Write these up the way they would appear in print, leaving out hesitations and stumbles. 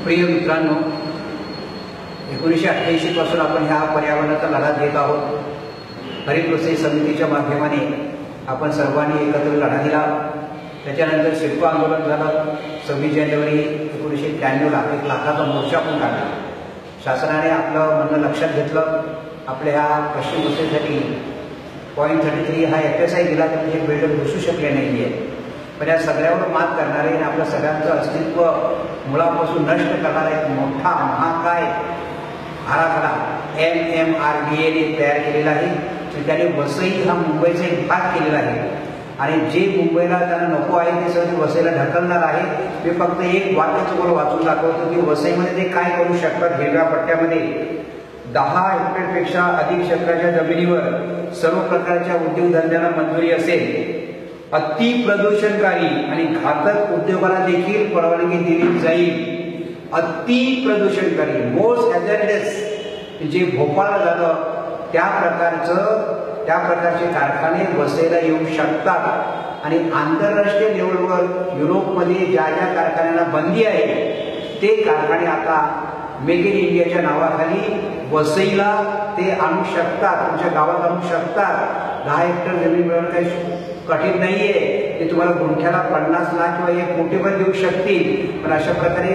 प्रिय मित्रांनो, 1988 पासून आपण ह्या पर्यावरणाचा लढा देत आहोत। हरित वसई समितीच्या माध्यमाने आपण सर्वांनी एकत्र लढा दिला। त्याच्यानंतर शिल्प आंदोलन झालं। 26 जानेवारी 1993ला 1 लाखाचा मोर्चा पण काढला। शासनाने आपलं म्हणणं लक्षात घेतलं। आपल्या ह्या पश्चिम वसईसाठी 0.33 हा FSI दिला, तर हे बिल्डर घुसू शकले नाही आहे। पण या सगळ्यावर मात करणारे आणि आपलं सगळ्यांचं अस्तित्व मुळापासून नष्ट करणारा एक मोठा महाकाय आराखडा MMRDA ने तयार केलेला आहे। त्याने वसई हा मुंबईचा एक भाग केलेला आहे आणि जे मुंबईला त्यांना नको आहे ते सगळं वसईला ढकलणार आहे। मी फक्त एक वाक्य तुम्हाला वाचून दाखवतो की वसईमध्ये ते काय करू शकतात। हिरव्या पट्ट्यामध्ये 10 हेक्टरपेक्षा अधिक क्षेत्राच्या जमिनीवर सर्व प्रकारच्या उद्योगधंद्यांना मंजुरी असेल। अति प्रदूषणकारी आणि घातक उद्योगाला देखील परवानगी दिली जाईल। अति प्रदूषणकारी मोस्ट हॅझार्डस जे भोपाळला झालं त्या प्रकारचे कारखाने वसईला येऊ शकतात आणि आंतरराष्ट्रीय लेवलवर युरोपमध्ये ज्या कारखान्यांना बंदी आहे ते कारखाने आता मेक इन इंडियाच्या नावाखाली वसईला ते आणू शकतात, तुमच्या गावात आणू शकतात। 10 हेक्टर जमीन मिळवणं काही कठीण नाहीये। ते तुम्हाला गुंठ्याला 50 लाख किंवा 1 कोटी पण देऊ शकतील। पण अशा प्रकारे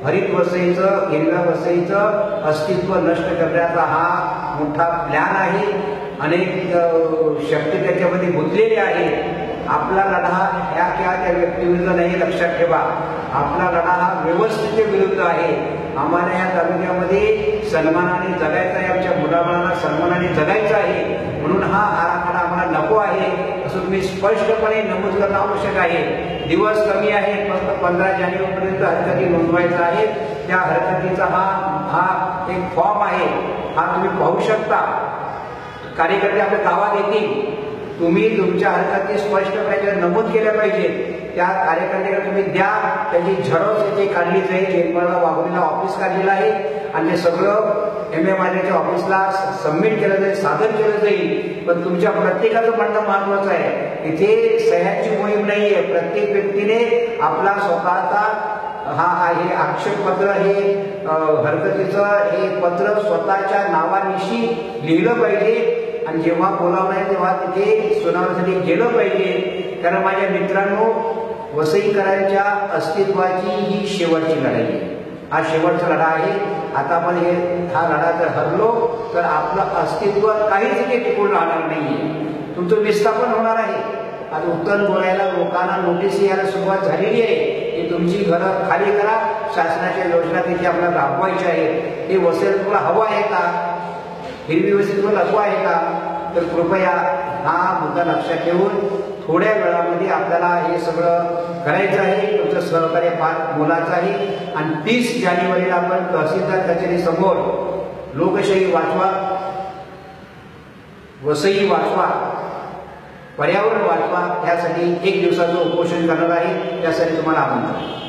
हरित वसईचं, हिरव्या वसईचं अस्तित्व नष्ट करण्याचा हा मोठा प्लॅन आहे। अनेक शक्ती त्याच्यामध्ये गुंतलेले आहेत। आपला लढा त्या व्यक्तीविरुद्ध नाही, लक्षात ठेवा। आपला लढा हा व्यवस्थेच्या विरुद्ध आहे। आम्हाला या तालुक्यामध्ये सन्मानाने जगायचं आहे, आमच्या मुलाबाळांना सन्मानाने जगायचं आहे। म्हणून हा आराखडा आम्हाला नको आहे असं तुम्ही स्पष्टपणे नमूद करणं आवश्यक आहे। दिवस कमी आहे, फक्त 15 जानेवारीपर्यंत हरकती नोंदवायचा आहे। त्या हरकतीचा हा एक फॉर्म आहे, हा तुम्ही पाहू शकता। कार्यकर्ते आपल्या गावात येतील, तुम्ही तुमच्या हरकती स्पष्टपणे नमूद केल्या पाहिजे। त्या कार्यकर्त्याला तुम्ही द्या, त्याची झेरॉक्स इथे काढली जाईल। निर्मला वाघोलीला ऑफिस काढलेलं आहे आणि ते सगळं MMRDAच्या ऑफिसला सबमिट केलं जाईल, सादर केलं जाईल। पण तुमच्या प्रत्येकाचं म्हणणं महत्वाचं आहे। इथे सह्याची मोहीम नाहीये। प्रत्येक व्यक्तीने आपला स्वतःचा हा आहे आक्षेपपत्र, हे हरकतीचं हे पत्र स्वतःच्या नावानिशी लिहिलं पाहिजे आणि जेव्हा बोलावणं आहे तेव्हा तिथे सुनावणीसाठी गेलं पाहिजे। कारण माझ्या मित्रांनो, वसईकरांच्या अस्तित्वाची ही शेवटची लढाई आहे। हा शेवटचा लढा आहे। आता आपण हा लढा जर हरलो तर आपलं अस्तित्व काहीच इथे टिकून राहणार नाहीये। तुमचं विस्थापन होणार आहे। आता उत्तर बोलायला लोकांना नोटीस यायला सुरुवात झालेली आहे की तुमची घरं खाली करा, शासनाच्या योजना तिथे आपल्याला राबवायच्या आहेत। हे वसईला तुला हवं आहे का? हिरवी वसई तुला नको आहे का? तर कृपया हा मुद्दा लक्षात ठेवून थोड्या वेळामध्ये आपल्याला हे सगळं करायचं आहे। तुमचं सहकार्य फार मोलाचं आहे आणि 30 जानेवारीला आपण तहसीलदार कचेरी समोर लोकशाही वाचवा, वसई वाचवा, पर्यावरण वाचवा यासाठी 1 दिवसाचं उपोषण करणार आहे। त्यासाठी तुम्हाला आमंत्रण।